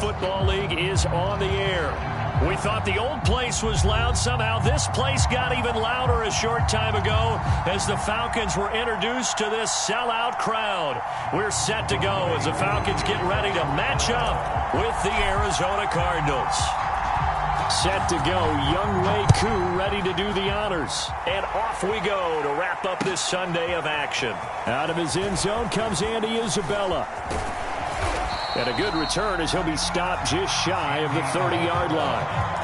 Football League is on the air. We thought the old place was loud. Somehow this place got even louder a short time ago as the Falcons were introduced to this sellout crowd. We're set to go as the Falcons get ready to match up with the Arizona Cardinals. Set to go, Younghoe Koo ready to do the honors. And off we go to wrap up this Sunday of action. Out of his end zone comes Andy Isabella. And a good return as he'll be stopped just shy of the 30-yard line.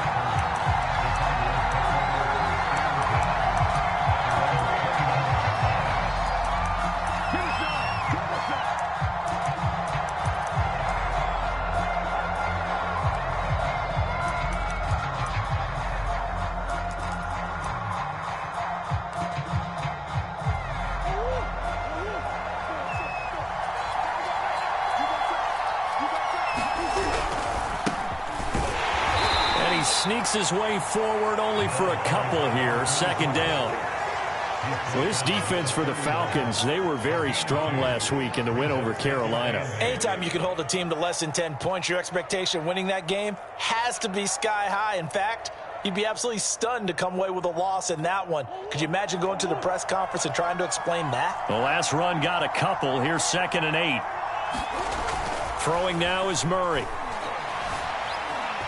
Sneaks his way forward only for a couple here. Second down. Well, this defense for the Falcons, they were very strong last week in the win over Carolina. Anytime you can hold a team to less than 10 points, your expectation of winning that game has to be sky high. In fact, you'd be absolutely stunned to come away with a loss in that one. Could you imagine going to the press conference and trying to explain that? The last run got a couple. Here's 2nd and 8. Throwing now is Murray.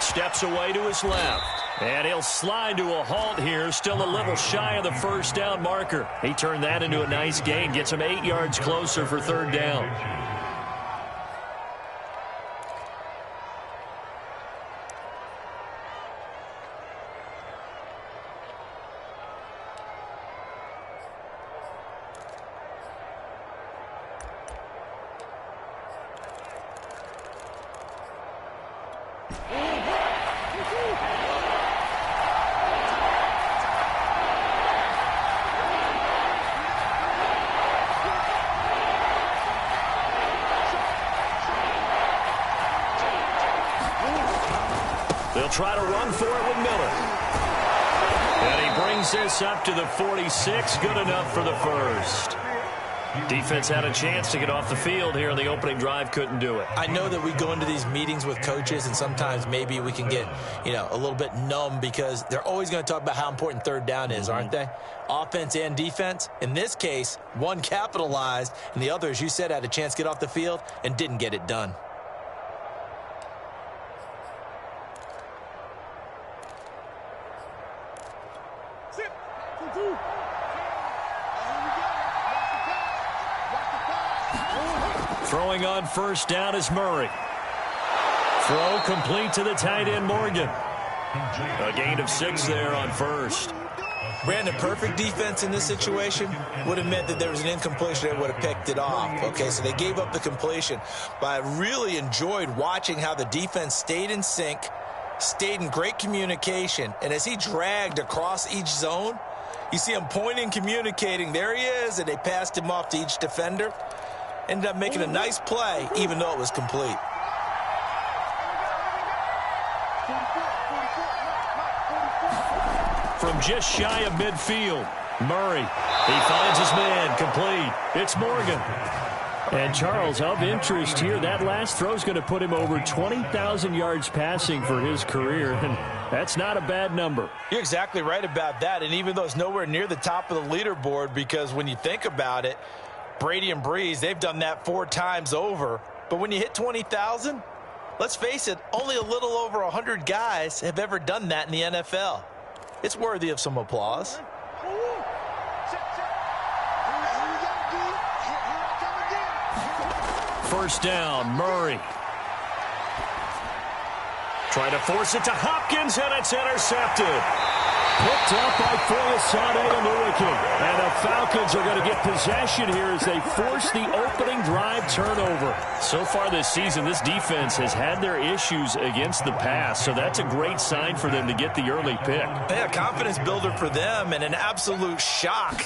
Steps away to his left. And he'll slide to a halt here. Still a little shy of the first down marker. He turned that into a nice gain. Gets him 8 yards closer for 3rd down. They'll try to run for it with Miller. And he brings this up to the 46. Good enough for the first. Defense had a chance to get off the field here in the opening drive. Couldn't do it. I know that we go into these meetings with coaches, and sometimes maybe we can get, a little bit numb because they're always going to talk about how important 3rd down is, aren't they? Offense and defense. In this case, one capitalized, and the other, as you said, had a chance to get off the field and didn't get it done. Throwing on 1st down is Murray. Throw complete to the tight end, Morgan. A gain of 6 there on 1st. Brandon, perfect defense in this situation would have meant that there was an incompletion that would have picked it off. Okay, so they gave up the completion. But I really enjoyed watching how the defense stayed in sync, stayed in great communication. And as he dragged across each zone, you see him pointing, communicating. There he is, and they passed him off to each defender. Ended up making a nice play, even though it was complete. From just shy of midfield, Murray. He finds his man, complete. It's Morgan. And Charles, of interest here, that last throw is going to put him over 20,000 yards passing for his career, and that's not a bad number. You're exactly right about that, and even though it's nowhere near the top of the leaderboard, because when you think about it, Brady and Breeze, they've done that 4 times over. But when you hit 20,000, let's face it, only a little over 100 guys have ever done that in the NFL. It's worthy of some applause. First down, Murray. Trying to force it to Hopkins, and it's intercepted. Picked up by Foyesade Oluokun. And the Falcons are going to get possession here as they force the opening drive turnover. So far this season, this defense has had their issues against the pass, so that's a great sign for them to get the early pick. Yeah, confidence builder for them and an absolute shock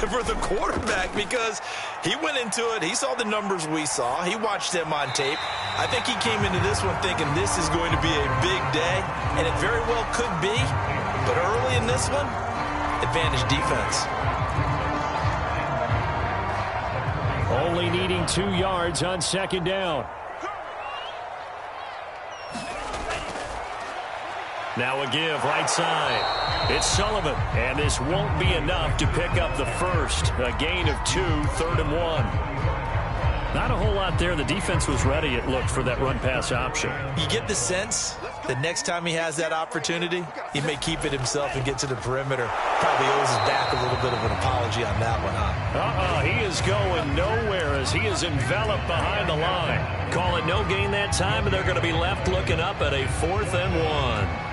for the quarterback because he went into it. He saw the numbers we saw. He watched them on tape. I think he came into this one thinking this is going to be a big day, and it very well could be. But early in this one, advantage defense. Only needing 2 yards on 2nd down. Now a give right side. It's Sullivan, and this won't be enough to pick up the first. A gain of 2, 3rd and 1. Not a whole lot there. The defense was ready, it looked, for that run-pass option. You get the sense that next time he has that opportunity, he may keep it himself and get to the perimeter. Probably owes his back a little bit of an apology on that one, huh? He is going nowhere as he is enveloped behind the line. Call it no gain that time, and they're going to be left looking up at a 4th and 1.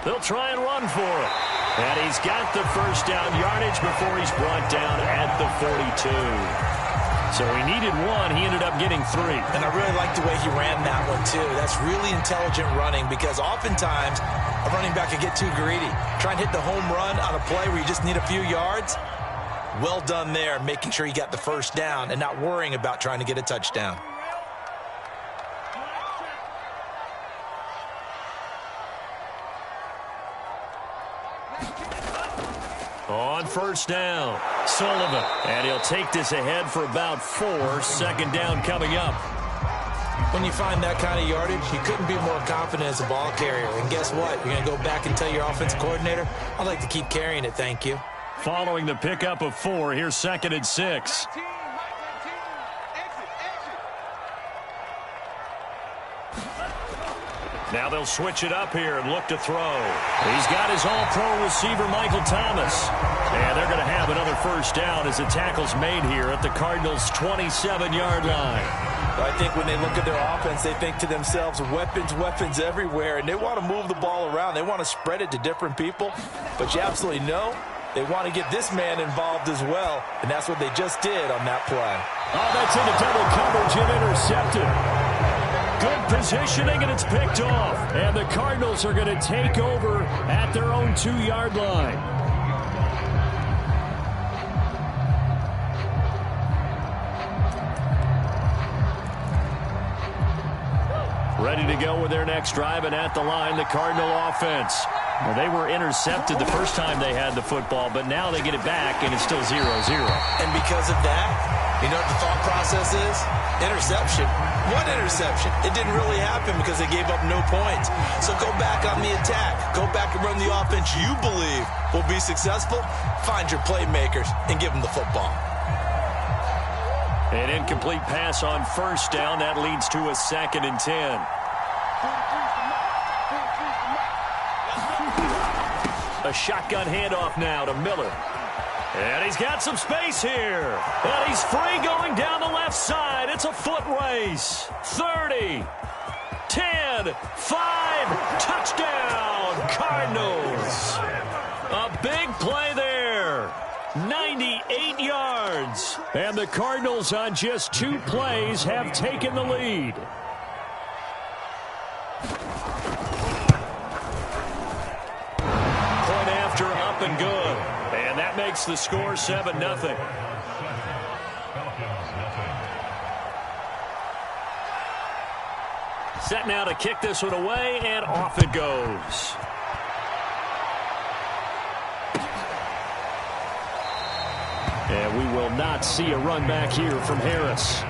They'll try and run for it. And he's got the first down yardage before he's brought down at the 42. So he needed 1. He ended up getting 3. And I really like the way he ran that one, too. That's really intelligent running because oftentimes a running back can get too greedy. Try and hit the home run on a play where you just need a few yards. Well done there, making sure he got the first down and not worrying about trying to get a touchdown. On first down, Sullivan. And he'll take this ahead for about 4. 2nd down coming up. When you find that kind of yardage, you couldn't be more confident as a ball carrier. And guess what? You're going to go back and tell your offensive coordinator, I'd like to keep carrying it, thank you. Following the pickup of 4, here's 2nd and 6. Now they'll switch it up here and look to throw. He's got his all-pro receiver, Michael Thomas. And they're going to have another first down as the tackle's made here at the Cardinals' 27-yard line. I think when they look at their offense, they think to themselves, weapons everywhere, and they want to move the ball around. They want to spread it to different people. But you absolutely know they want to get this man involved as well, and that's what they just did on that play. Oh, that's into double coverage and intercepted. Good positioning, and it's picked off. And the Cardinals are going to take over at their own 2-yard line. Ready to go with their next drive, and at the line, the Cardinal offense. Well, they were intercepted the first time they had the football, but now they get it back, and it's still 0-0. And because of that, you know what the thought process is? Interception. What interception? It didn't really happen because they gave up no points. So go back on the attack. Go back and run the offense you believe will be successful. Find your playmakers and give them the football. An incomplete pass on first down. That leads to a 2nd and 10. A shotgun handoff now to Miller. And he's got some space here. And he's free going down the left side. It's a foot race. 30, 10, 5, touchdown, Cardinals. A big play there. 98 yards. And the Cardinals on just 2 plays have taken the lead. Point after, up and good. And that makes the score 7-0. Set now to kick this one away, and off it goes. And we will not see a run back here from Harris.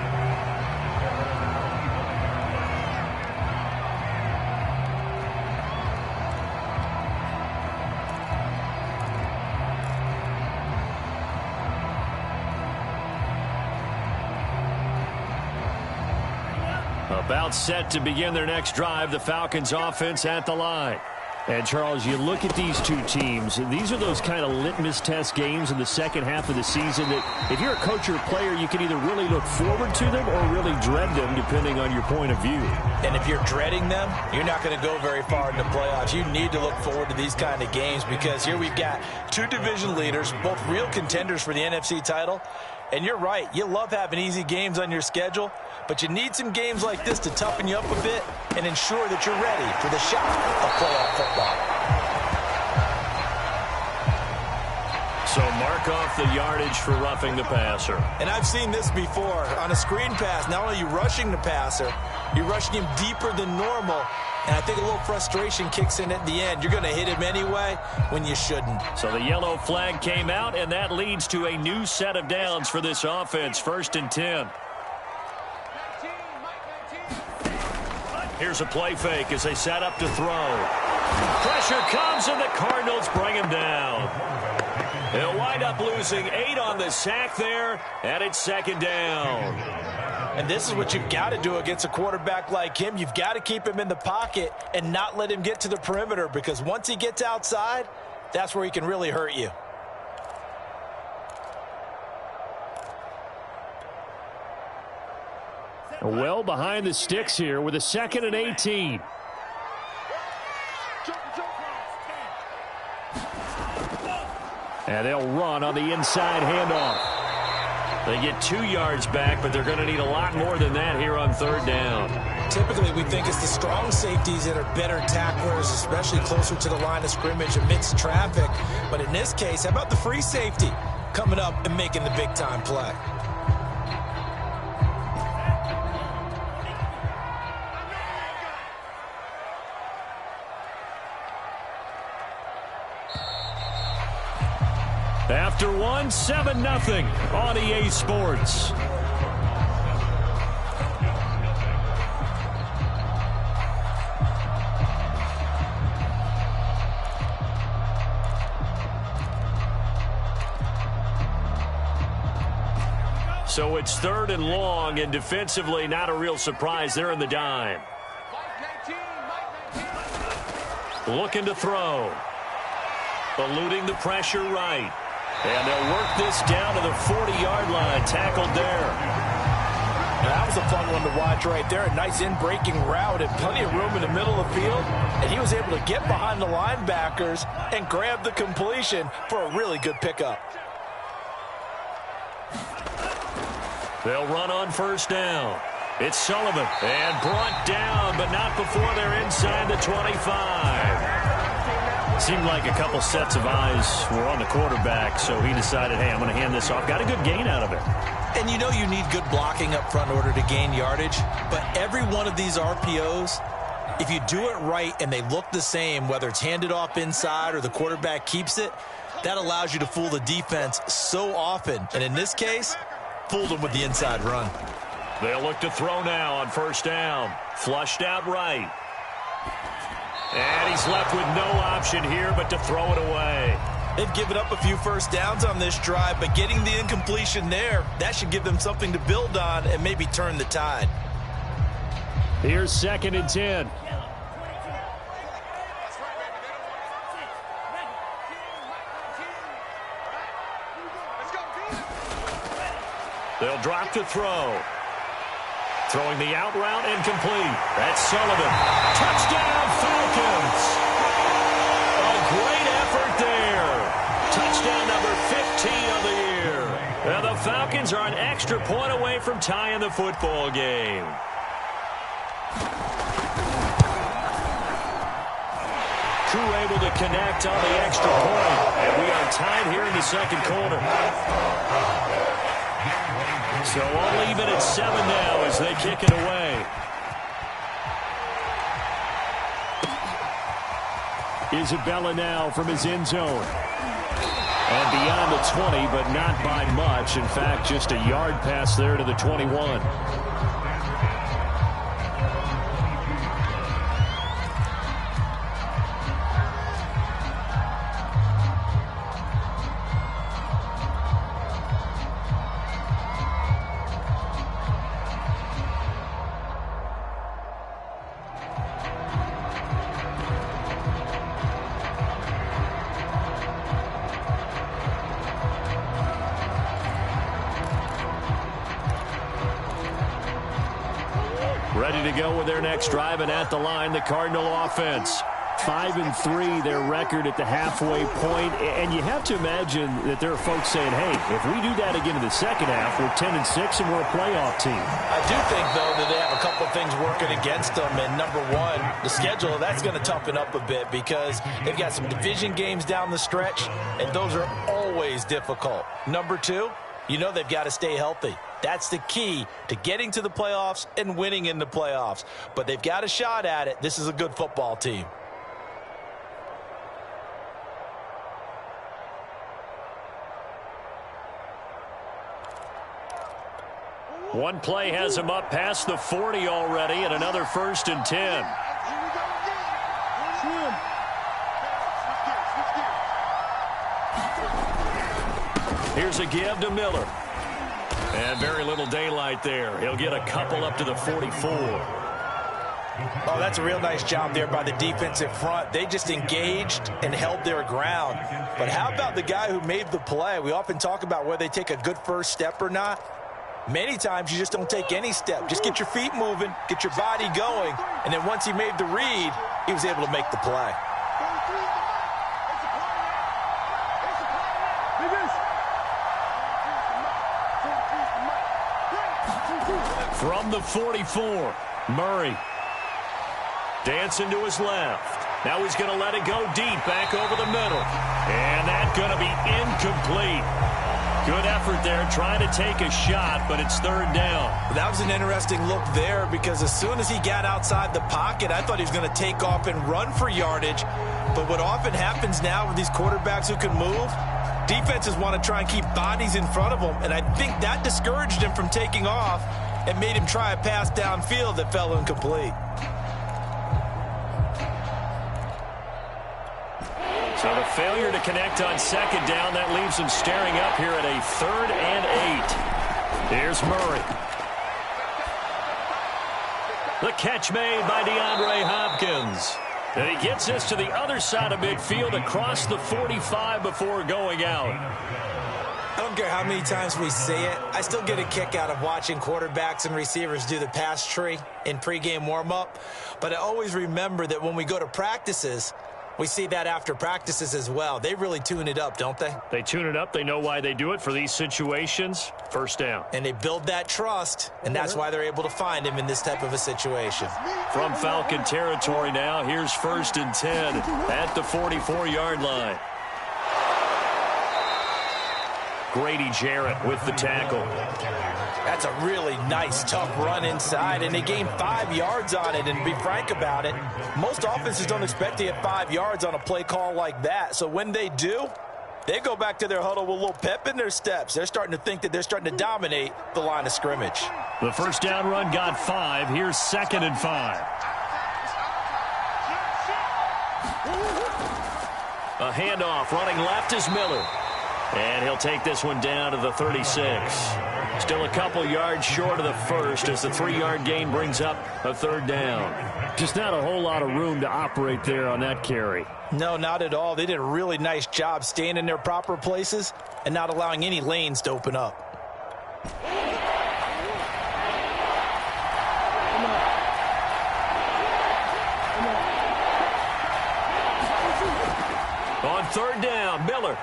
About set to begin their next drive, the Falcons offense at the line. And, Charles, you look at these two teams, and these are those kind of litmus test games in the second half of the season that if you're a coach or a player, you can either really look forward to them or really dread them, depending on your point of view. And if you're dreading them, you're not going to go very far in the playoffs. You need to look forward to these kind of games because here we've got 2 division leaders, both real contenders for the NFC title. And you're right, you love having easy games on your schedule, but you need some games like this to toughen you up a bit and ensure that you're ready for the shock of playoff football. So mark off the yardage for roughing the passer. And I've seen this before. On a screen pass, not only are you rushing the passer, you're rushing him deeper than normal, And I think a little frustration kicks in at the end. You're going to hit him anyway when you shouldn't. So the yellow flag came out, and that leads to a new set of downs for this offense. 1st and 10. Here's a play fake as they set up to throw. Pressure comes, and the Cardinals bring him down. They'll wind up losing 8 on the sack there, and it's 2nd down. And this is what you've got to do against a quarterback like him. You've got to keep him in the pocket and not let him get to the perimeter, because once he gets outside, that's where he can really hurt you. Well behind the sticks here with a 2nd and 18. And they'll run on the inside handoff. They get 2 yards back, but they're going to need a lot more than that here on 3rd down. Typically, we think it's the strong safeties that are better tacklers, especially closer to the line of scrimmage amidst traffic. But in this case, how about the free safety coming up and making the big-time play? After 1, 7-0 on EA Sports. So it's 3rd and long, and defensively not a real surprise. They're in the dime. Looking to throw. Eluding the pressure right. And they'll work this down to the 40-yard line. Tackled there. Now, that was a fun one to watch right there. A nice in-breaking route and plenty of room in the middle of the field. And he was able to get behind the linebackers and grab the completion for a really good pickup. They'll run on 1st down. It's Sullivan. And brought down, but not before they're inside the 25. Seemed like a couple sets of eyes were on the quarterback, so he decided, hey, I'm going to hand this off. Got a good gain out of it. And you know you need good blocking up front in order to gain yardage, but every one of these RPOs, if you do it right and they look the same, whether it's handed off inside or the quarterback keeps it, that allows you to fool the defense so often. And in this case, fooled them with the inside run. They'll look to throw now on 1st down. Flushed out right. And he's left with no option here but to throw it away. They've given up a few 1st downs on this drive, but getting the incompletion there, that should give them something to build on and maybe turn the tide. Here's 2nd and 10. They'll drop to throw. Throwing the out route incomplete. That's Sullivan. Touchdown, Falcons. A great effort there. Touchdown number 15 of the year. And the Falcons are an extra point away from tying the football game. Crew able to connect on the extra point. And we are tied here in the 2nd quarter. So all even at 7 now as they kick it away. Isabella now from his end zone. And beyond the 20, but not by much. In fact, just a yard pass there to the 21. Ready to go with their next drive, and at the line, the Cardinal offense. 5-3, their record at the halfway point. And you have to imagine that there are folks saying, hey, if we do that again in the 2nd half, we're 10-6 and we're a playoff team. I do think, though, that they have a couple of things working against them. And number one, the schedule, that's going to toughen up a bit because they've got some division games down the stretch, and those are always difficult. Number two, You know they've got to stay healthy. That's the key to getting to the playoffs and winning in the playoffs. But they've got a shot at it. This is a good football team. One play has him up past the 40 already, and another 1st and 10. Here's a give to Miller. And very little daylight there. He'll get a couple up to the 44. Oh, that's a real nice job there by the defensive front. They just engaged and held their ground. But how about the guy who made the play? We often talk about whether they take a good first step or not. Many times you just don't take any step. Just get your feet moving, get your body going, and then once he made the read, he was able to make the play. From the 44, Murray. Dancing to his left. Now he's going to let it go deep back over the middle. And that's going to be incomplete. Good effort there trying to take a shot, but it's 3rd down. That was an interesting look there because as soon as he got outside the pocket, I thought he was going to take off and run for yardage. But what often happens now with these quarterbacks who can move, defenses want to try and keep bodies in front of them, and I think that discouraged him from taking off and made him try a pass downfield that fell incomplete. So the failure to connect on 2nd down, that leaves him staring up here at a 3rd and 8. Here's Murray. The catch made by DeAndre Hopkins. And he gets this to the other side of midfield across the 45 before going out. I don't care how many times we see it. I still get a kick out of watching quarterbacks and receivers do the pass tree in pregame warm-up. But I always remember that when we go to practices, we see that after practices as well. They really tune it up, don't they? They tune it up. They know why they do it for these situations. 1st down. And they build that trust, and that's why they're able to find him in this type of a situation. From Falcon territory now, here's 1st and 10 at the 44-yard line. Grady Jarrett with the tackle. That's a really nice, tough run inside, and they gained 5 yards on it. And to be frank about it, most offenses don't expect to get 5 yards on a play call like that. So when they do, they go back to their huddle with a little pep in their steps. They're starting to think that they're starting to dominate the line of scrimmage. The 1st down run got 5. Here's 2nd and 5. A handoff running left is Miller. And he'll take this one down to the 36. Still a couple yards short of the 1st as the 3-yard gain brings up a 3rd down. Just not a whole lot of room to operate there on that carry. No, not at all. They did a really nice job staying in their proper places and not allowing any lanes to open up. On 3rd down, Miller.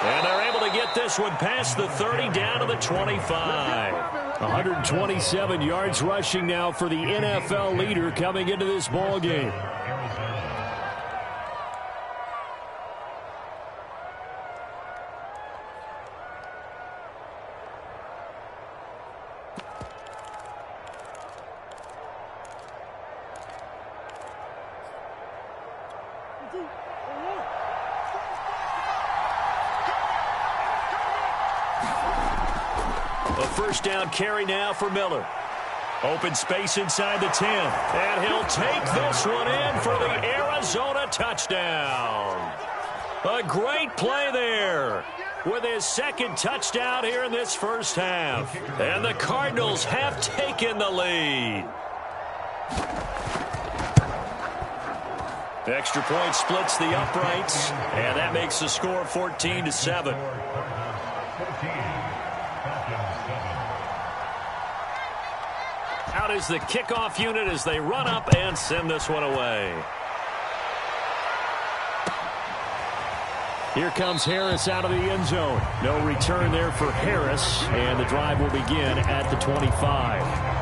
And they're able to get this one past the 30 down to the 25. 127 yards rushing now for the NFL leader coming into this ball game. A 1st down carry now for Miller. Open space inside the 10. And he'll take this one in for the Arizona touchdown. A great play there with his 2nd touchdown here in this 1st half. And the Cardinals have taken the lead. The extra point splits the uprights, and that makes the score 14-7. Out is the kickoff unit as they run up and send this one away. Here comes Harris out of the end zone. No return there for Harris, and the drive will begin at the 25.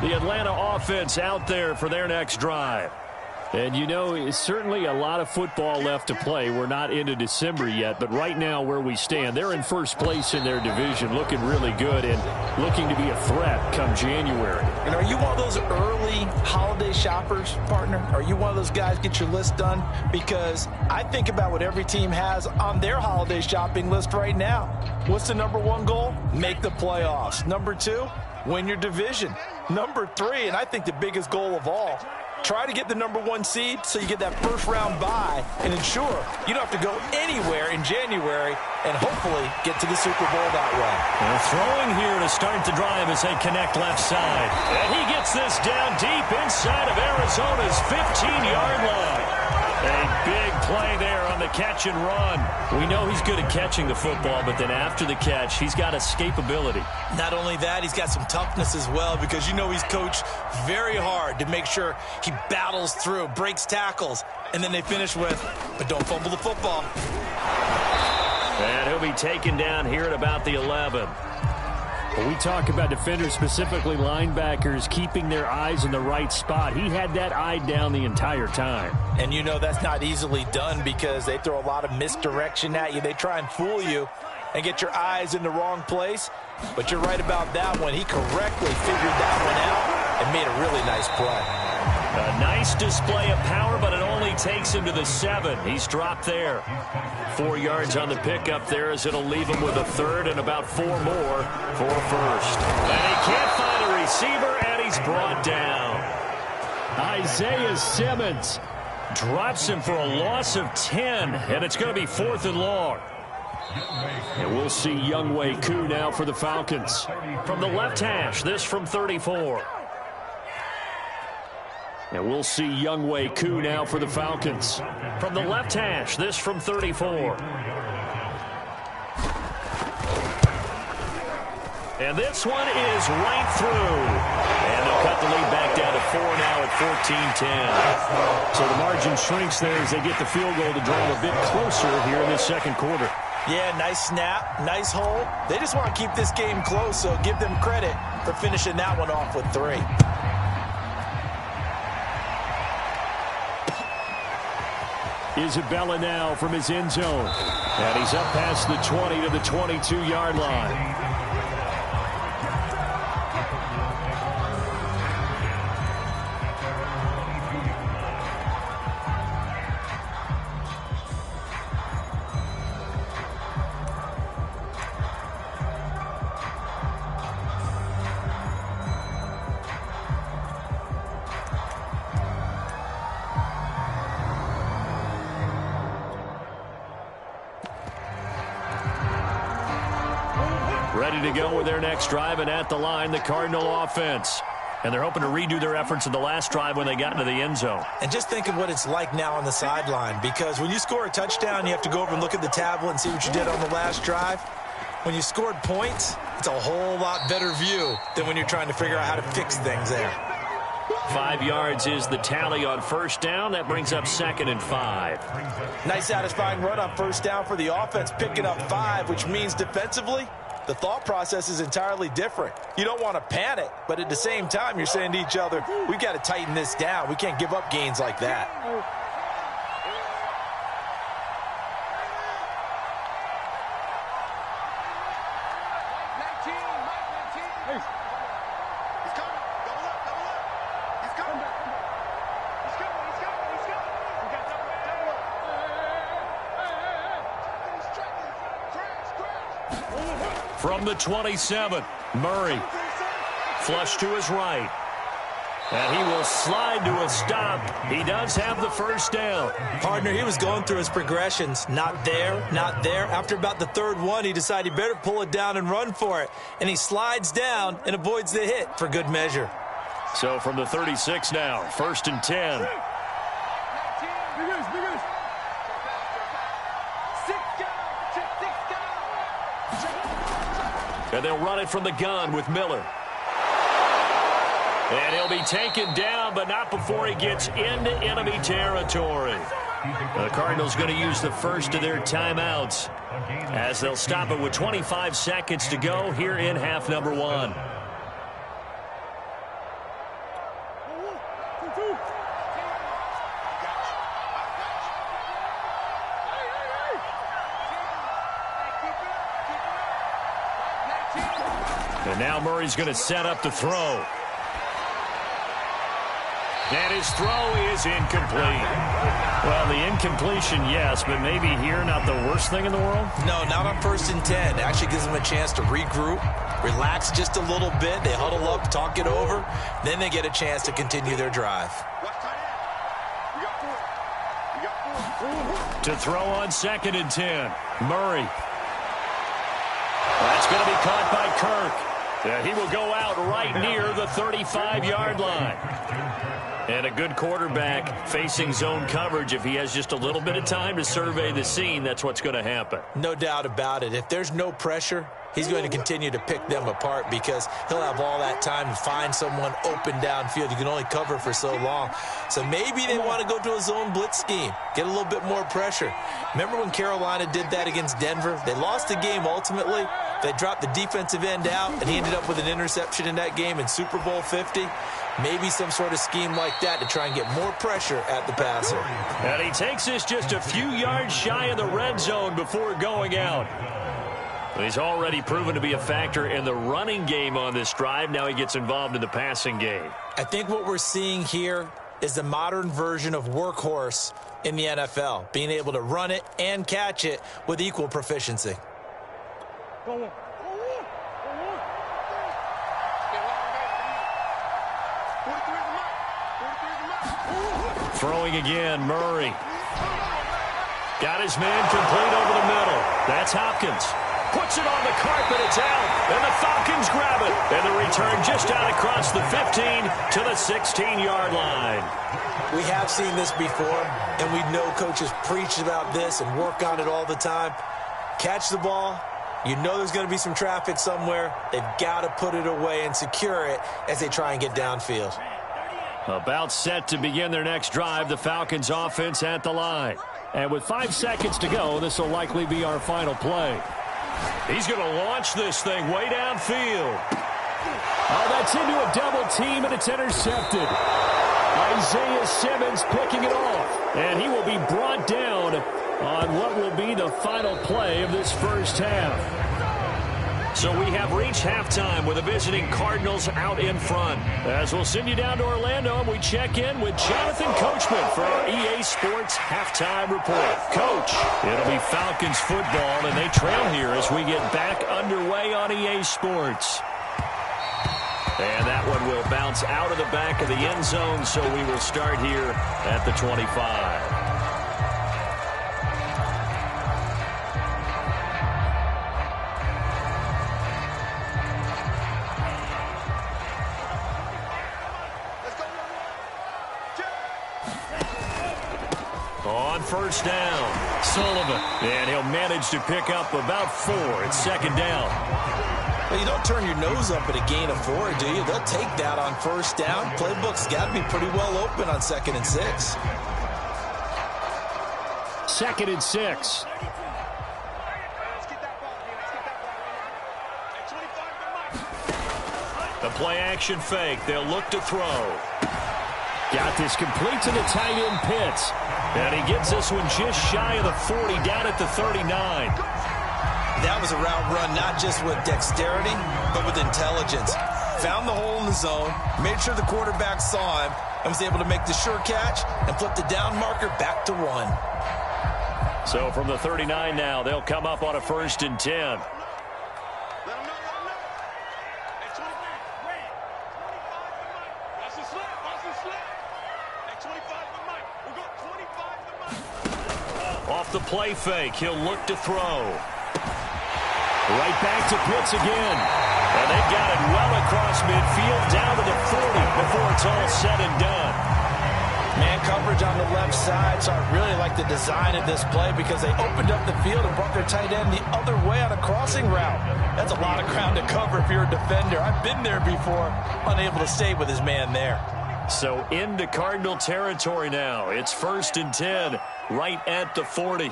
The Atlanta offense out there for their next drive. And, you know, it's certainly a lot of football left to play. We're not into December yet, but right now where we stand, they're in first place in their division, looking really good and looking to be a threat come January. And are you one of those early holiday shoppers, partner? Are you one of those guys get your list done? Because I think about what every team has on their holiday shopping list right now. What's the number one goal? Make the playoffs. Number two, win your division. Number three, and I think the biggest goal of all, try to get the number one seed so you get that first round bye and ensure you don't have to go anywhere in January and hopefully get to the Super Bowl that way. They're throwing here to start the drive as they connect left side. And he gets this down deep inside of Arizona's 15-yard line. A big play there on the catch and run. We know he's good at catching the football, but then after the catch, he's got escapability. Not only that, he's got some toughness as well because you know he's coached very hard to make sure he battles through, breaks tackles, and then they finish with, but don't fumble the football. And he'll be taken down here at about the 11. When we talk about defenders, specifically linebackers, keeping their eyes in the right spot, he had that eye down the entire time. And you know that's not easily done because they throw a lot of misdirection at you. They try and fool you and get your eyes in the wrong place. But you're right about that one. He correctly figured that one out and made a really nice play. A nice display of power, but it only takes him to the 7. He's dropped there. 4 yards on the pickup there as it'll leave him with a third and about 4 more for a first. And he can't find a receiver, and he's brought down. Isaiah Simmons drops him for a loss of 10, and it's going to be 4th and long. And we'll see Younghoe Koo now for the Falcons. From the left hash, this from 34. And we'll see Younghoe Koo now for the Falcons. From the left hash, this from 34. And this one is right through. And they'll cut the lead back down to 4 now at 14-10. So the margin shrinks there as they get the field goal to draw them a bit closer here in this second quarter. Yeah, nice snap, nice hole. They just want to keep this game close, so give them credit for finishing that one off with 3. Isabella now from his end zone. And he's up past the 20 to the 22-yard line. Ready to go with their next drive, and at the line, the Cardinal offense. And they're hoping to redo their efforts in the last drive when they got into the end zone. And just think of what it's like now on the sideline, because when you score a touchdown, you have to go over and look at the tablet and see what you did on the last drive. When you scored points, it's a whole lot better view than when you're trying to figure out how to fix things there. 5 yards is the tally on first down. That brings up 2nd and 5. Nice satisfying run on first down for the offense, picking up 5, which means defensively, the thought process is entirely different. You don't want to panic, but at the same time, you're saying to each other, we've got to tighten this down. We can't give up gains like that. From the 27, Murray. Flush to his right. And he will slide to a stop. He does have the first down. Partner, he was going through his progressions. Not there, not there. After about the 3rd one, he decided he better pull it down and run for it. And he slides down and avoids the hit for good measure. So from the 36 now, 1st and 10. And they'll run it from the gun with Miller. And he'll be taken down, but not before he gets into enemy territory. The Cardinals going to use the first of their timeouts as they'll stop it with 25 seconds to go here in half number 1. And now Murray's going to set up to throw. And his throw is incomplete. Well, the incompletion, yes, but maybe here not the worst thing in the world? No, not on 1st and 10. It actually gives them a chance to regroup, relax just a little bit. They huddle up, talk it over. Then they get a chance to continue their drive. To throw on 2nd and 10. Murray. That's going to be caught by Kirk. He will go out right near the 35-yard line. And a good quarterback facing zone coverage. If he has just a little bit of time to survey the scene, that's what's going to happen. No doubt about it. If there's no pressure, he's going to continue to pick them apart because he'll have all that time to find someone open downfield. You can only cover for so long. So maybe they want to go to a zone blitz scheme, get a little bit more pressure. Remember when Carolina did that against Denver? They lost the game ultimately. They dropped the defensive end out, and he ended up with an interception in that game in Super Bowl 50. Maybe some sort of scheme like that to try and get more pressure at the passer. And he takes this just a few yards shy of the red zone before going out. He's already proven to be a factor in the running game on this drive. Now he gets involved in the passing game. I think what we're seeing here is the modern version of workhorse in the NFL, being able to run it and catch it with equal proficiency. Throwing again, Murray. Got his man complete over the middle. That's Hopkins. Puts it on the carpet, it's out, and the Falcons grab it. And the return just out across the 15 to the 16-yard line. We have seen this before, and we know coaches preach about this and work on it all the time. Catch the ball. You know there's going to be some traffic somewhere. They've got to put it away and secure it as they try and get downfield. About set to begin their next drive, the Falcons offense at the line. And with 5 seconds to go, this will likely be our final play. He's going to launch this thing way downfield. Oh, that's into a double team, and it's intercepted. Isaiah Simmons picking it off. And he will be brought down on what will be the final play of this first half. So we have reached halftime with the visiting Cardinals out in front. As we'll send you down to Orlando, and we check in with Jonathan Coachman for our EA Sports Halftime Report. Coach, it'll be Falcons football, and they trail here as we get back underway on EA Sports. And that one will bounce out of the back of the end zone, so we will start here at the 25. On first down, Sullivan. And he'll manage to pick up about 4. It's second down. Well, you don't turn your nose up at a gain of 4, do you? They'll take that on first down. Playbook's got to be pretty well open on 2nd and 6. 2nd and 6. The play action fake. They'll look to throw. Got this complete to the tight end Pitts. And he gets this one just shy of the 40, down at the 39. That was a route run not just with dexterity, but with intelligence. Found the hole in the zone, made sure the quarterback saw him, and was able to make the sure catch and flip the down marker back to 1. So from the 39 now, they'll come up on a 1st and 10. Off the play fake, he'll look to throw. Right back to Pitts again. And they've got it well across midfield, down to the 40 before it's all said and done. Man coverage on the left side, so I really like the design of this play because they opened up the field and brought their tight end the other way on a crossing route. That's a lot of ground to cover if you're a defender. I've been there before, unable to stay with his man there. So into Cardinal territory now. It's 1st and 10, right at the 40.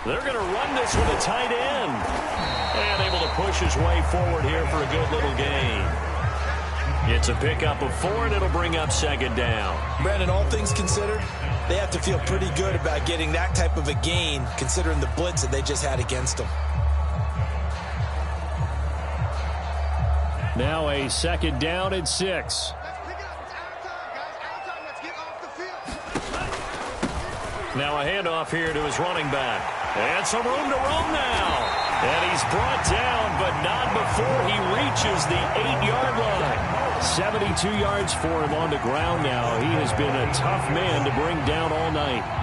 They're going to run this with a tight end. And able to push his way forward here for a good little gain. It's a pickup of 4, and it'll bring up 2nd down. Brandon, all things considered, they have to feel pretty good about getting that type of a gain, considering the blitz that they just had against them. Now a second down and 6. Now a handoff here to his running back. And some room to roam now. And he's brought down, but not before he reaches the 8-yard line. 72 yards for him on the ground now. He has been a tough man to bring down all night.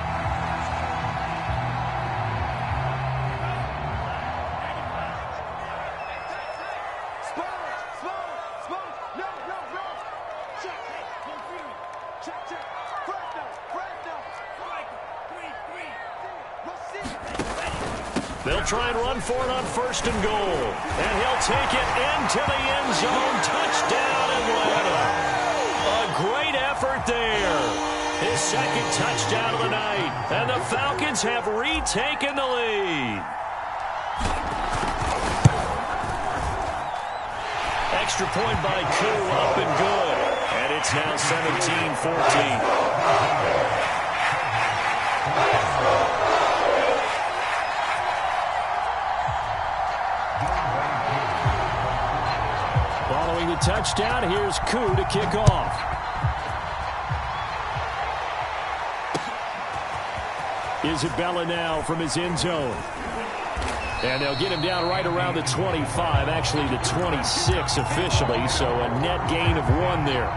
They'll try and run for it on 1st and goal. And he'll take it into the end zone. Touchdown, Atlanta. A great effort there. His second touchdown of the night. And the Falcons have retaken the lead. Extra point by Koo, up and good. And it's now 17-14. Following the touchdown, here's Koo to kick off. Isabella now from his end zone. And they'll get him down right around the 25, actually the 26 officially, so a net gain of 1 there.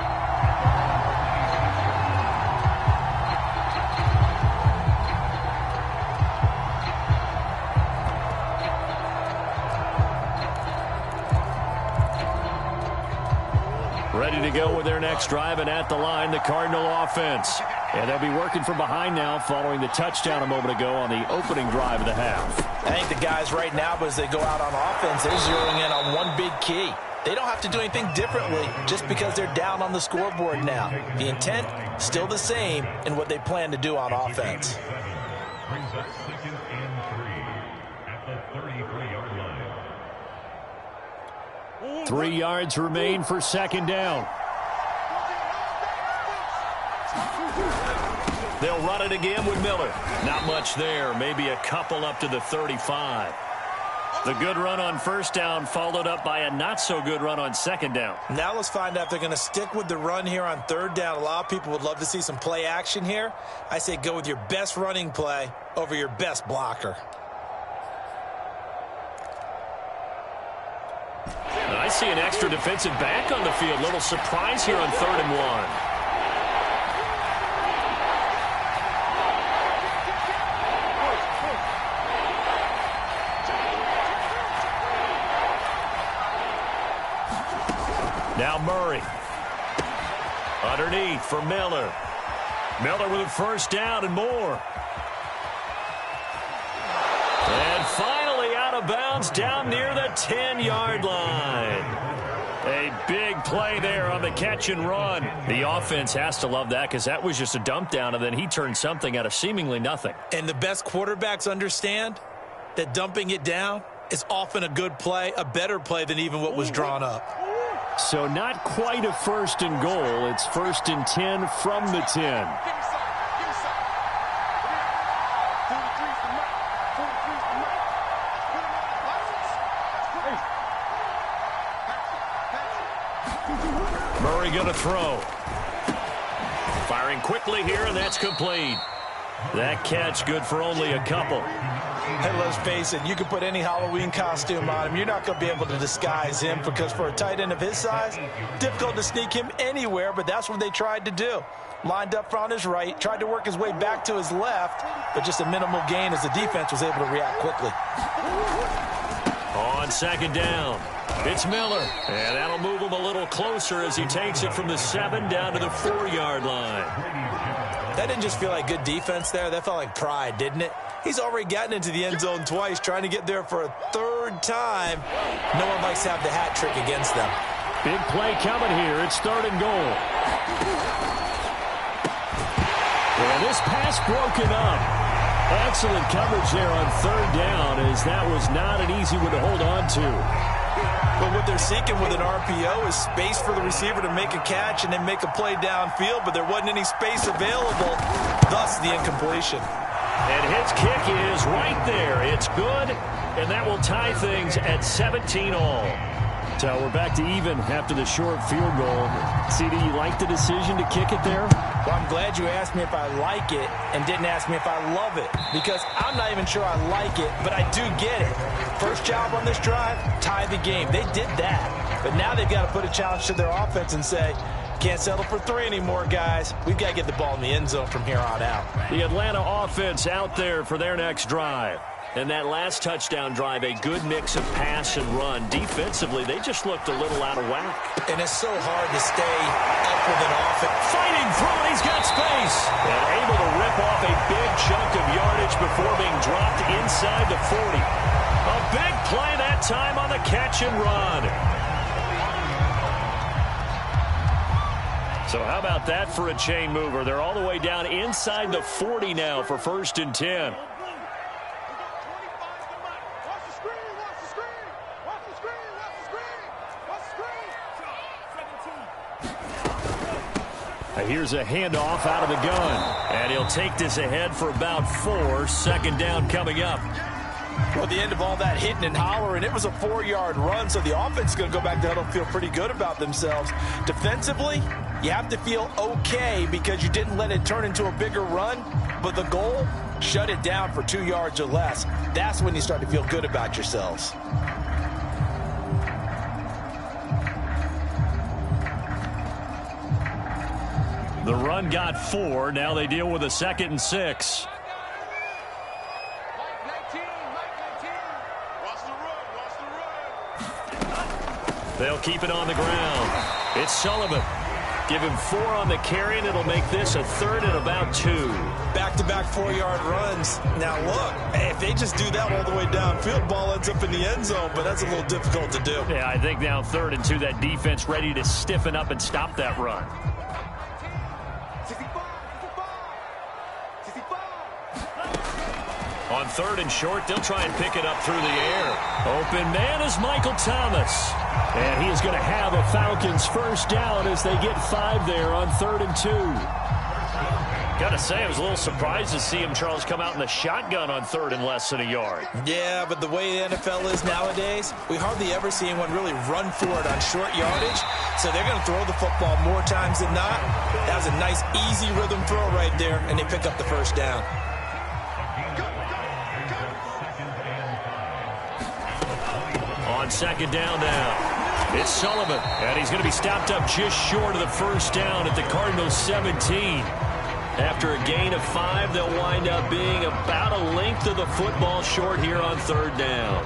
Ready to go with their next drive, and at the line, the Cardinal offense. And they'll be working from behind now following the touchdown a moment ago on the opening drive of the half. I think the guys right now, as they go out on offense, they're zeroing in on one big key. They don't have to do anything differently just because they're down on the scoreboard now. The intent, still the same in what they plan to do on offense. Brings up 2nd and 3 at the 33-yard line. 3 yards remain for 2nd down. They'll run it again with Miller. Not much there. Maybe a couple up to the 35. The good run on 1st down followed up by a not-so-good run on 2nd down. Now let's find out if they're going to stick with the run here on 3rd down. A lot of people would love to see some play action here. I say go with your best running play over your best blocker. I see an extra defensive back on the field. Little surprise here on 3rd and 1. Now Murray. Underneath for Miller. Miller with a 1st down and more. And finally out of bounds down near the 10-yard line. A big play there on the catch and run. The offense has to love that because that was just a dump down, and then he turned something out of seemingly nothing. And the best quarterbacks understand that dumping it down is often a good play, a better play than even what was drawn up. So not quite a 1st and goal. It's 1st and 10 from the 10. Murray going to throw. Firing quickly here, and that's complete. That catch good for only a couple. Hey, let's face it, you can put any Halloween costume on him. You're not going to be able to disguise him because for a tight end of his size, difficult to sneak him anywhere, but that's what they tried to do. Lined up on his right, tried to work his way back to his left, but just a minimal gain as the defense was able to react quickly. On 2nd down, it's Miller, and that'll move him a little closer as he takes it from the 7 down to the 4-yard line. That didn't just feel like good defense there. That felt like pride, didn't it? He's already gotten into the end zone twice, trying to get there for a 3rd time. No one likes to have the hat trick against them. Big play coming here. It's 3rd and goal. And this pass broken up. Excellent coverage there on 3rd down, as that was not an easy one to hold on to. But what they're seeking with an RPO is space for the receiver to make a catch and then make a play downfield, but there wasn't any space available, thus the incompletion. And his kick is right there. It's good, and that will tie things at 17 all. So we're back to even after the short field goal. CD, you like the decision to kick it there? Well, I'm glad you asked me if I like it and didn't ask me if I love it, because I'm not even sure I like it, but I do get it. First job on this drive, tie the game. They did that, but now they've got to put a challenge to their offense and say, can't settle for 3 anymore, guys. We've got to get the ball in the end zone from here on out. The Atlanta offense out there for their next drive. And that last touchdown drive, a good mix of pass and run. Defensively, they just looked a little out of whack. And it's so hard to stay up with an offense. Fighting through it, he's got space. And able to rip off a big chunk of yardage before being dropped inside the 40. A big play that time on the catch and run. So how about that for a chain mover? They're all the way down inside the 40 now for 1st and 10. Here's a handoff out of the gun. And he'll take this ahead for about 4. 2nd down coming up. Well, the end of all that hitting and hollering, it was a 4-yard run, so the offense is going to go back to huddle, feel pretty good about themselves. Defensively, you have to feel okay because you didn't let it turn into a bigger run, but the goal, shut it down for 2 yards or less. That's when you start to feel good about yourselves. The run got 4. Now they deal with a 2nd and 6. They'll keep it on the ground. It's Sullivan. Give him 4 on the carry, and it'll make this a 3rd and about 2. Back-to-back 4-yard runs. Now, look, if they just do that all the way downfield, ball ends up in the end zone, but that's a little difficult to do. Yeah, I think now 3rd and 2, that defense ready to stiffen up and stop that run. On 3rd and short, they'll try and pick it up through the air. Open man is Michael Thomas. And he is going to have a Falcons 1st down as they get 5 there on 3rd and 2. Got to say, I was a little surprised to see him, Charles, come out in the shotgun on 3rd and less than a yard. Yeah, but the way the NFL is nowadays, we hardly ever see anyone really run for it on short yardage. So they're going to throw the football more times than not. That was a nice, easy rhythm throw right there, and they pick up the 1st down. On 2nd down now, it's Sullivan, and he's going to be stopped up just short of the 1st down at the Cardinals 17. After a gain of 5, they'll wind up being about a length of the football short here on 3rd down.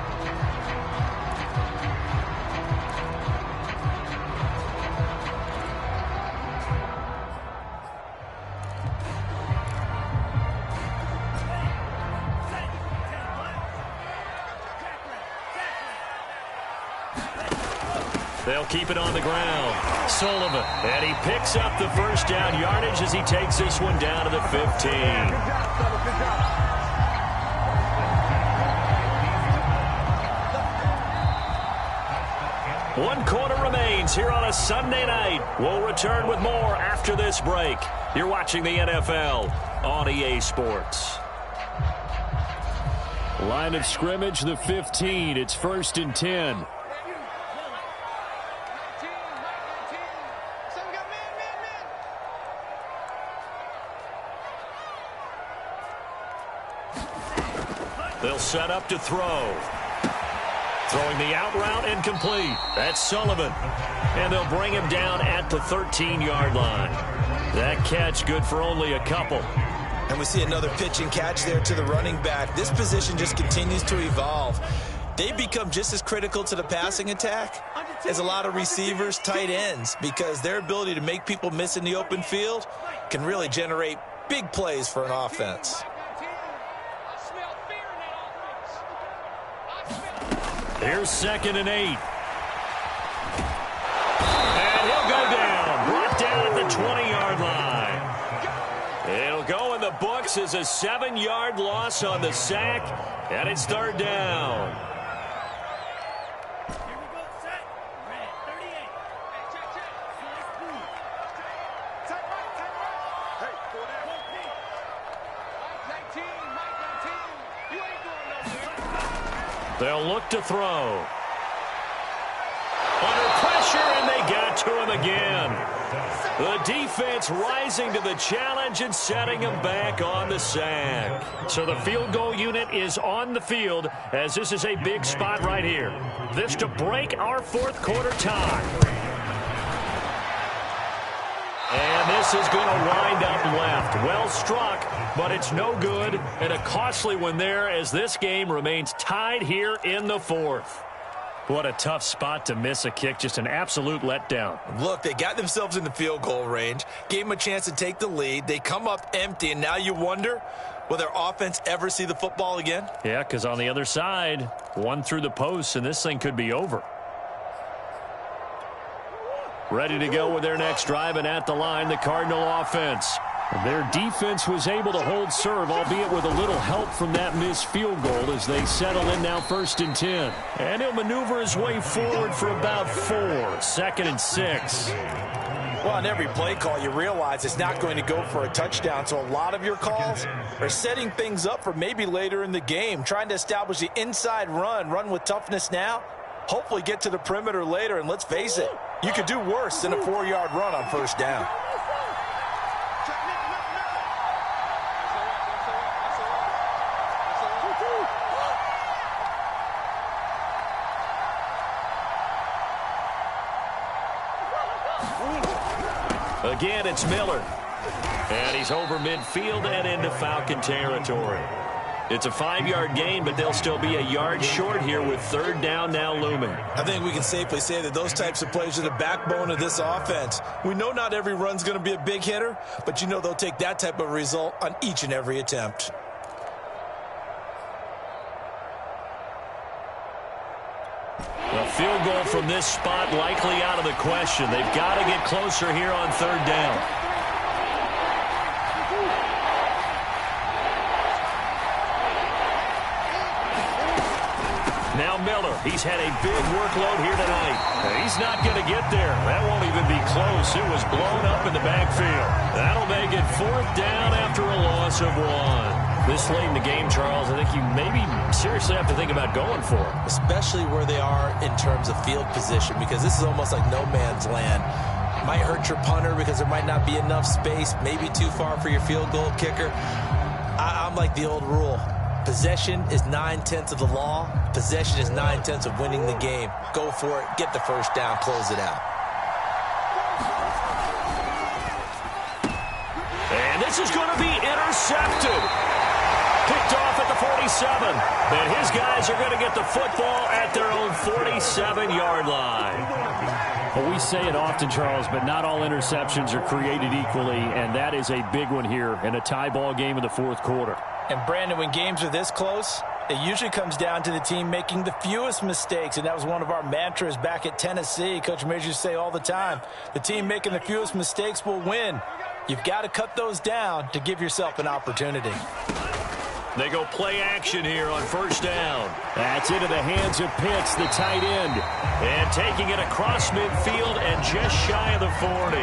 They'll keep it on the ground. Sullivan, and he picks up the 1st down yardage as he takes this one down to the 15. One quarter remains here on a Sunday night. We'll return with more after this break. You're watching the NFL on EA Sports. Line of scrimmage, the 15. It's 1st and 10. They'll set up to throw. Throwing the out route incomplete. That's Sullivan. And they'll bring him down at the 13-yard line. That catch good for only a couple. And we see another pitch and catch there to the running back. This position just continues to evolve. They become just as critical to the passing attack as a lot of receivers, tight ends, because their ability to make people miss in the open field can really generate big plays for an offense. Here's 2nd and 8. And he'll go down. Brought down at the 20-yard line. It'll go in the books as a 7-yard loss on the sack. And it's 3rd down. They'll look to throw. Under pressure, and they got to him again. The defense rising to the challenge and setting him back on the sack. So the field goal unit is on the field as this is a big spot right here. This to break our fourth quarter tie. And this is going to wind up left. Well struck, but it's no good. And a costly one there as this game remains tied here in the fourth. What a tough spot to miss a kick. Just an absolute letdown. Look, they got themselves in the field goal range, gave them a chance to take the lead. They come up empty, and now you wonder, will their offense ever see the football again? Yeah, because on the other side, one through the post, and this thing could be over. Ready to go with their next drive, and at the line, the Cardinal offense. Their defense was able to hold serve, albeit with a little help from that missed field goal as they settle in now 1st and 10. And he'll maneuver his way forward for about 4. 2nd and 6. Well, on every play call, you realize it's not going to go for a touchdown, so a lot of your calls are setting things up for maybe later in the game, trying to establish the inside run with toughness now, hopefully get to the perimeter later, and let's face it, you could do worse than a 4-yard run on 1st down. Again, it's Miller. And he's over midfield and into Falcon territory. It's a 5-yard gain, but they'll still be a yard short here with 3rd down now looming. I think we can safely say that those types of plays are the backbone of this offense. We know not every run's going to be a big hitter, but you know they'll take that type of result on each and every attempt. A field goal from this spot likely out of the question. They've got to get closer here on 3rd down. Now Miller, he's had a big workload here tonight. He's not going to get there. That won't even be close. It was blown up in the backfield. That'll make it 4th down after a loss of 1. This late in the game, Charles, I think you maybe seriously have to think about going for it. Especially where they are in terms of field position, because this is almost like no man's land. Might hurt your punter because there might not be enough space, maybe too far for your field goal kicker. I'm like the old rule. Possession is 9/10 of the law. Possession is 9/10 of winning the game. Go for it. Get the 1st down. Close it out. And this is going to be intercepted. Picked off at the 47. And his guys are going to get the football at their own 47-yard line. Well, we say it often, Charles, but not all interceptions are created equally, and that is a big one here in a tie ball game in the 4th quarter. And, Brandon, when games are this close, it usually comes down to the team making the fewest mistakes, and that was one of our mantras back at Tennessee. Coach Majors used to say all the time, the team making the fewest mistakes will win. You've got to cut those down to give yourself an opportunity. They go play action here on 1st down. That's into the hands of Pitts, the tight end. And taking it across midfield and just shy of the 40.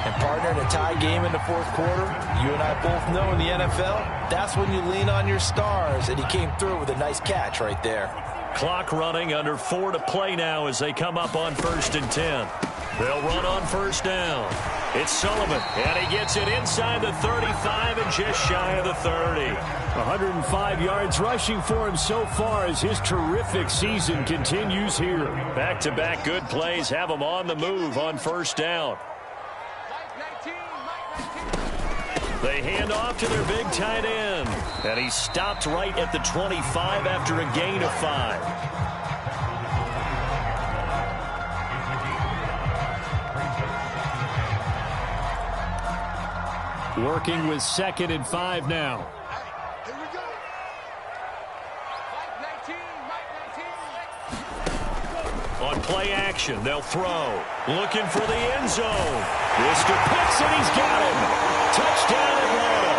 And, partner, in a tie game in the 4th quarter, you and I both know in the NFL, that's when you lean on your stars, and he came through with a nice catch right there. Clock running, under 4 to play now as they come up on 1st and 10. They'll run on 1st down. It's Sullivan, and he gets it inside the 35 and just shy of the 30. 105 yards rushing for him so far as his terrific season continues here. Back-to-back good plays have him on the move on 1st down. They hand off to their big tight end. And he stopped right at the 25 after a gain of 5. Working with 2nd and 5 now. On play action, they'll throw. Looking for the end zone. This to Pitts, and he's got him. Touchdown, Atlanta.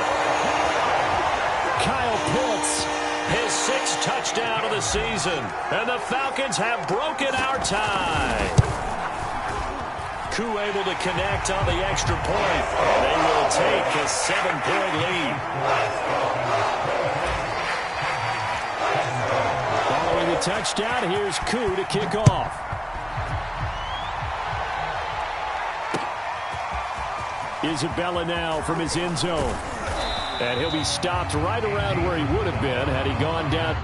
Kyle Pitts. His 6th touchdown of the season. And the Falcons have broken our tie. Koo able to connect on the extra point. They will take a 7-point lead. Following the touchdown, here's Koo to kick off. Isabella now from his end zone. And he'll be stopped right around where he would have been had he gone down.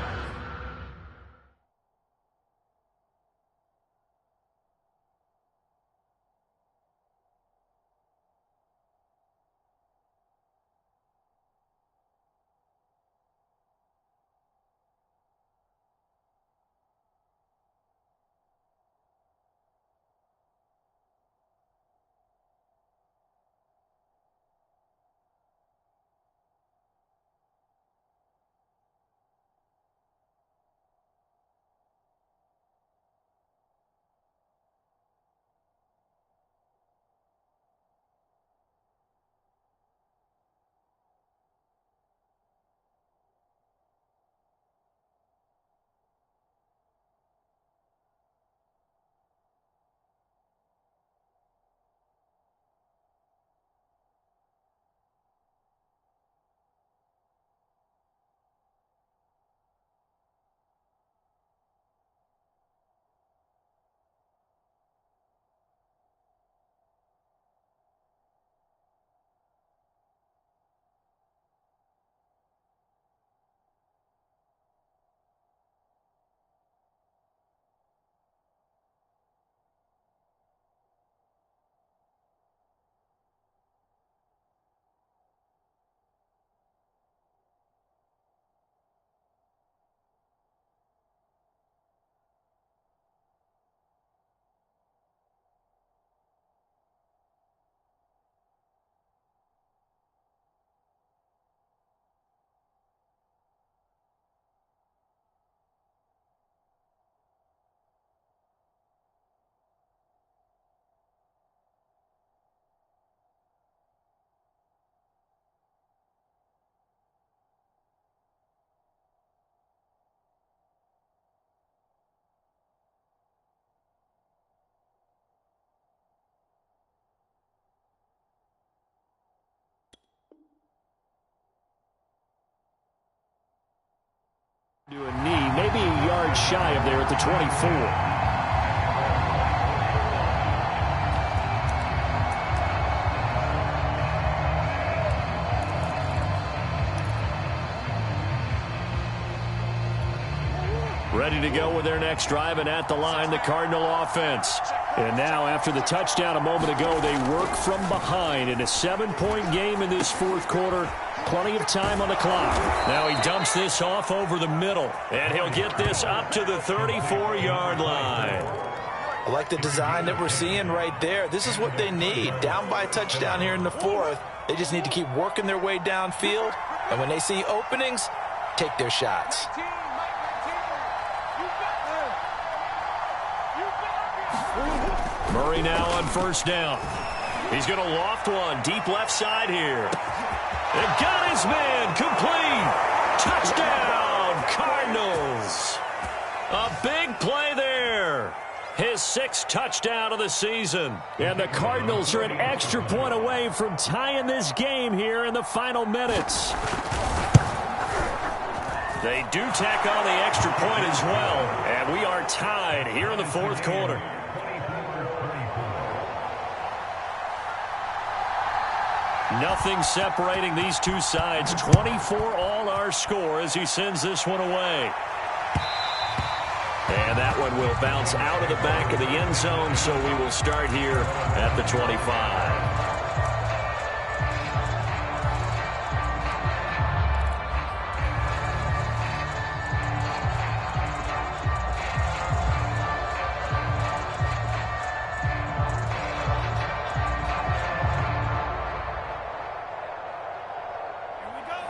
To a knee, maybe a yard shy of there at the 24. Ready to go with their next drive, and at the line, the Cardinal offense. And now, after the touchdown a moment ago, they work from behind in a 7-point game in this fourth quarter. Plenty of time on the clock. Now he dumps this off over the middle, and he'll get this up to the 34-yard line. I like the design that we're seeing right there. This is what they need. Down by a touchdown here in the fourth. They just need to keep working their way downfield, and when they see openings, take their shots. Murray now on first down. He's going to loft one deep left side here. And got his man complete. Touchdown, Cardinals. A big play there. His 6th touchdown of the season. And the Cardinals are an extra point away from tying this game here in the final minutes. They do tack on the extra point as well. And we are tied here in the fourth quarter. Nothing separating these two sides. 24 all our score as he sends this one away. And that one will bounce out of the back of the end zone, so we will start here at the 25.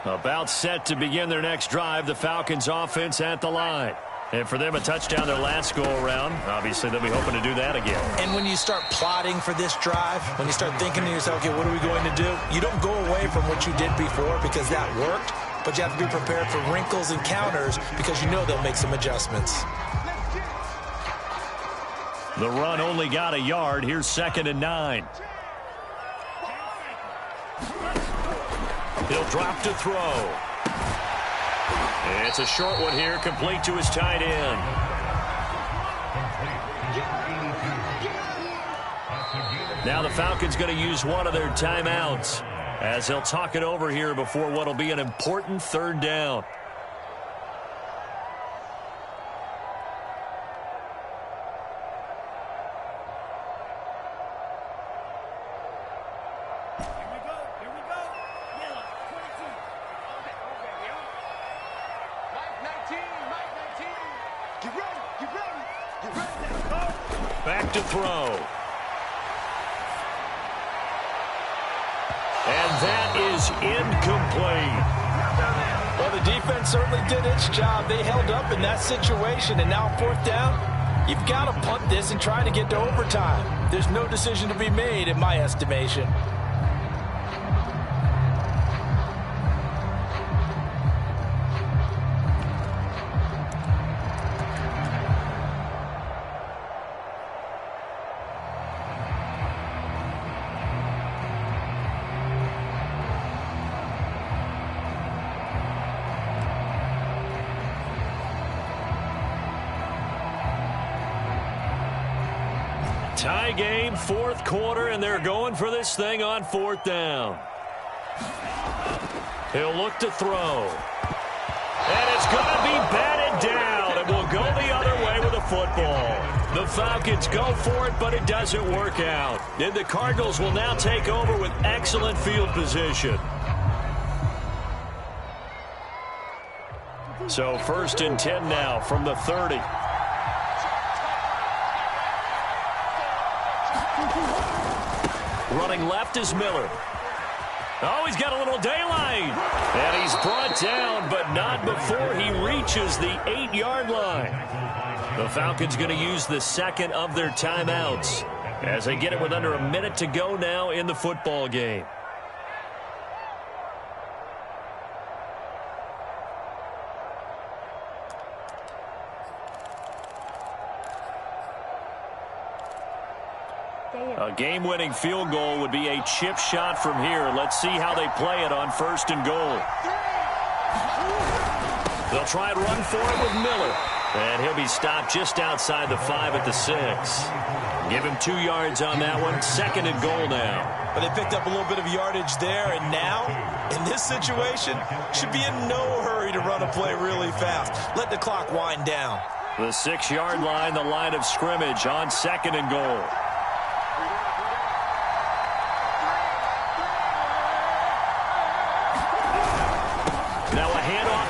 About set to begin their next drive, the Falcons offense at the line. And for them, a touchdown their last go-around. Obviously, they'll be hoping to do that again. And when you start plotting for this drive, when you start thinking to yourself, okay, what are we going to do? You don't go away from what you did before because that worked, but you have to be prepared for wrinkles and counters because you know they'll make some adjustments. The run only got a yard. Here's 2nd and 9. He'll drop to throw. It's a short one here, complete to his tight end. Now the Falcons going to use one of their timeouts as they'll talk it over here before what will be an important third down. Back to throw. And that is incomplete. Well, the defense certainly did its job. They held up in that situation, and now 4th down, you've got to punt this and try to get to overtime. There's no decision to be made in my estimation. Tie game, 4th quarter, and they're going for this thing on 4th down. He'll look to throw. And it's going to be batted down, and will go the other way with the football. The Falcons go for it, but it doesn't work out. And the Cardinals will now take over with excellent field position. So 1st and 10 now from the 30. Running left is Miller. Oh, he's got a little daylight. And he's brought down, but not before he reaches the 8-yard line. The Falcons going to use the second of their timeouts as they get it with under a minute to go now in the football game. A game-winning field goal would be a chip shot from here. Let's see how they play it on 1st and goal. They'll try and run for it with Miller. And he'll be stopped just outside the 5 at the 6. Give him 2 yards on that one. 2nd and goal now. But they picked up a little bit of yardage there, and now, in this situation, should be in no hurry to run a play really fast. Let the clock wind down. The 6-yard line, the line of scrimmage on 2nd and goal.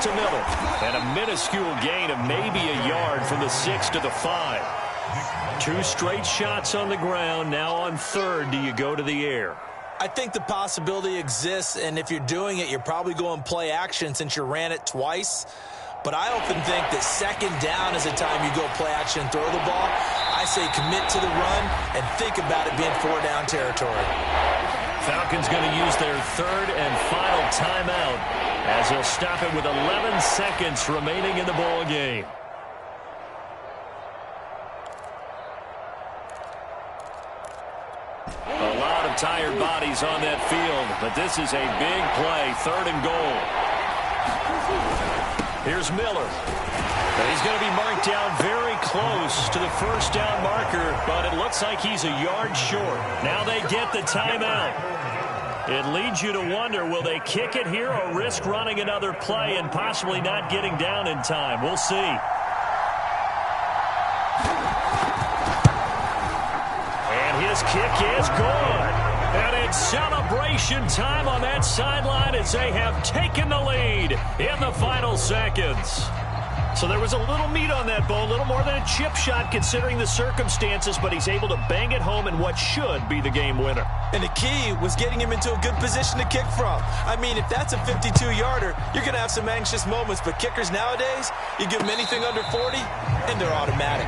To Miller, and a minuscule gain of maybe a yard from the 6 to the 5. 2 straight shots on the ground. Now on 3rd, do you go to the air? I think the possibility exists, and if you're doing it, you're probably going play action since you ran it twice. But I often think that 2nd down is the time you go play action and throw the ball. I say commit to the run and think about it being 4-down territory. Falcons going to use their 3rd and final timeout as they'll stop it with 11 seconds remaining in the ball game. A lot of tired bodies on that field, but this is a big play, 3rd and goal. Here's Miller. He's going to be marked down very close to the 1st down marker, but it looks like he's a yard short. Now they get the timeout. It leads you to wonder, will they kick it here or risk running another play and possibly not getting down in time? We'll see. And his kick is good. And it's celebration time on that sideline as they have taken the lead in the final seconds. So there was a little meat on that ball, a little more than a chip shot considering the circumstances, but he's able to bang it home in what should be the game winner. And the key was getting him into a good position to kick from. I mean, if that's a 52-yarder, you're going to have some anxious moments, but kickers nowadays, you give them anything under 40, and they're automatic.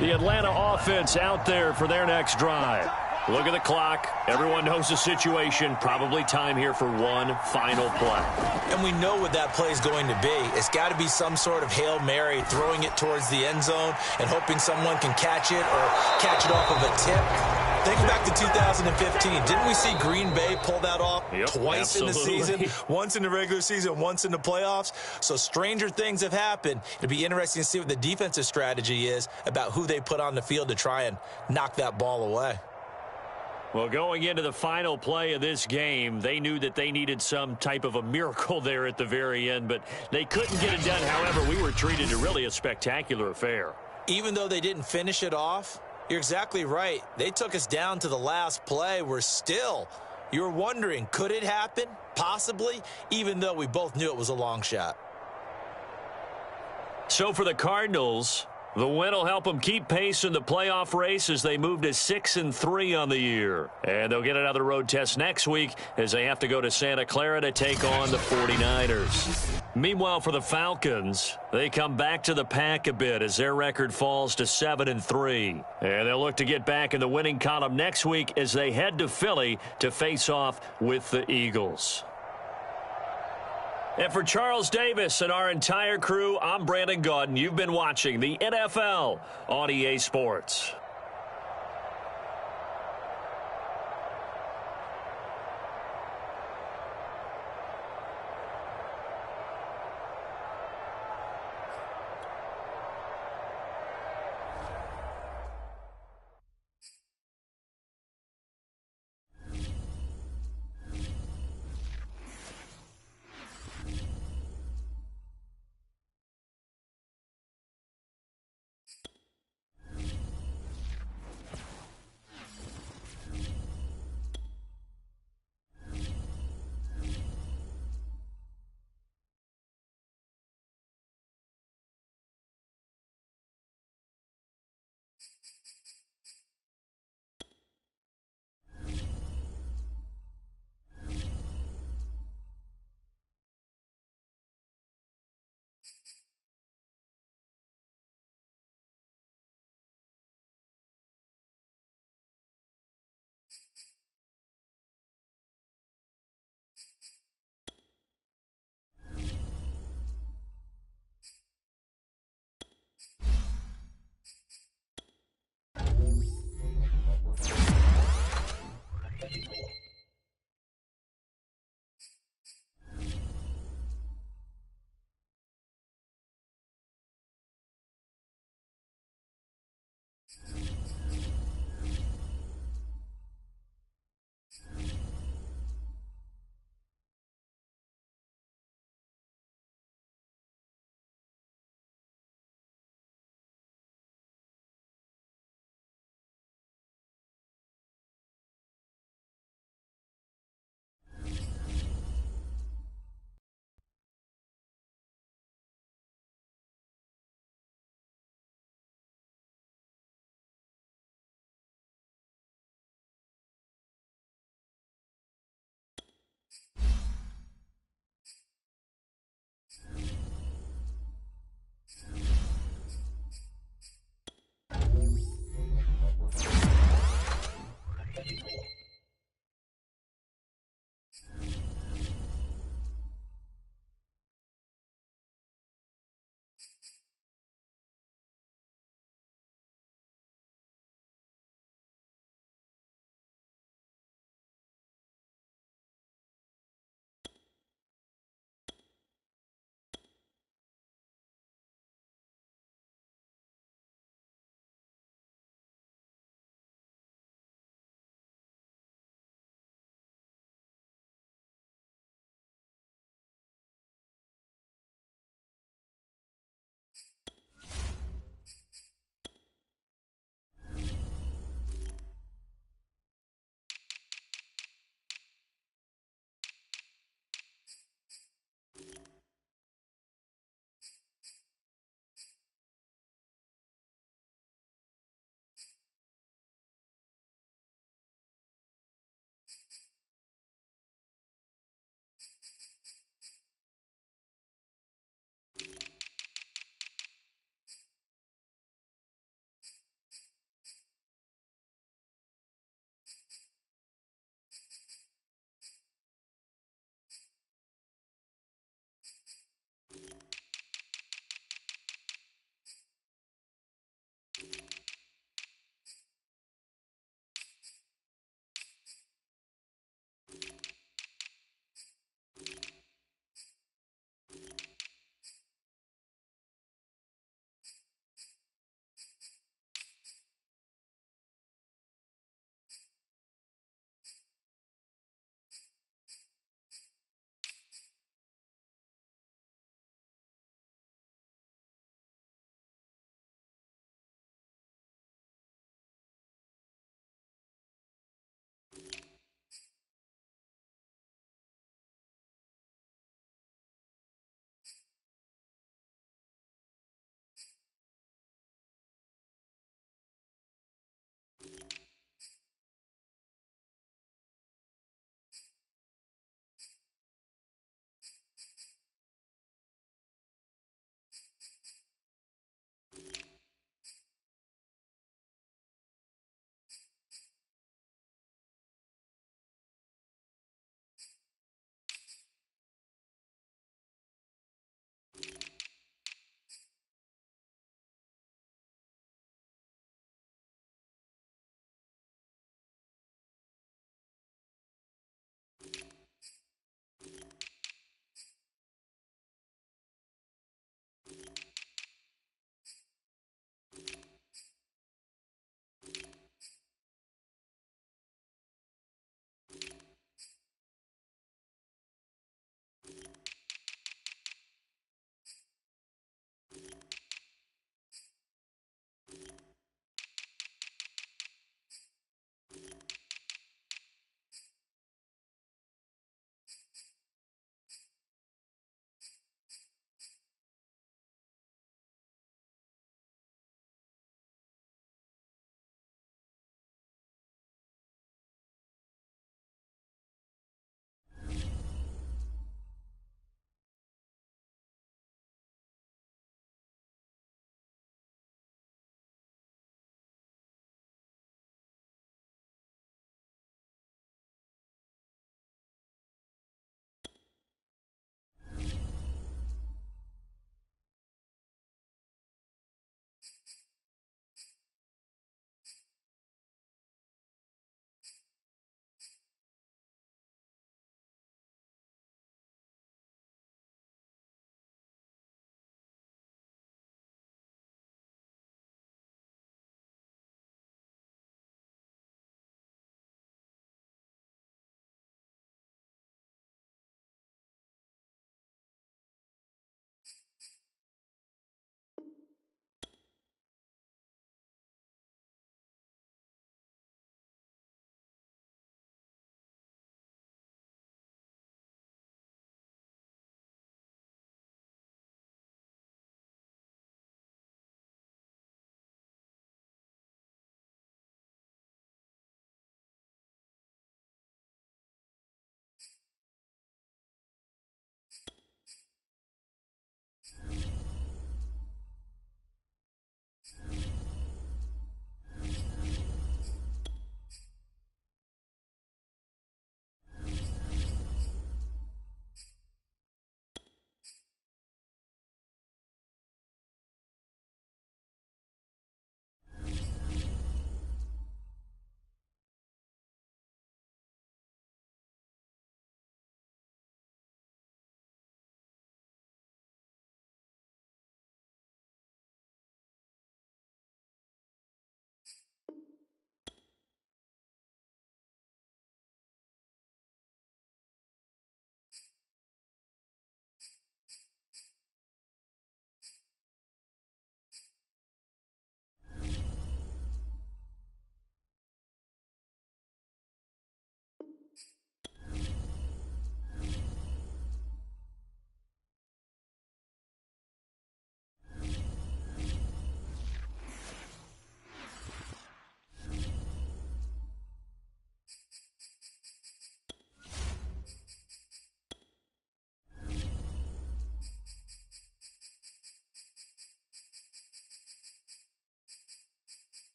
The Atlanta offense out there for their next drive. Look at the clock. Everyone knows the situation. Probably time here for one final play. And we know what that play is going to be. It's got to be some sort of Hail Mary, throwing it towards the end zone and hoping someone can catch it or catch it off of a tip. Think back to 2015. Didn't we see Green Bay pull that off twice in the season? Once in the regular season, once in the playoffs. So stranger things have happened. It'll be interesting to see what the defensive strategy is about who they put on the field to try and knock that ball away. Well, going into the final play of this game, they knew that they needed some type of a miracle there at the very end, but they couldn't get it done. However, we were treated to really a spectacular affair. Even though they didn't finish it off, you're exactly right. They took us down to the last play. You were wondering, could it happen? Possibly, even though we both knew it was a long shot. So for the Cardinals, the win will help them keep pace in the playoff race as they move to 6-3 on the year. And they'll get another road test next week as they have to go to Santa Clara to take on the 49ers. Meanwhile, for the Falcons, they come back to the pack a bit as their record falls to 7-3. And they'll look to get back in the winning column next week as they head to Philly to face off with the Eagles. And for Charles Davis and our entire crew, I'm Brandon Gaudin. You've been watching the NFL on EA Sports.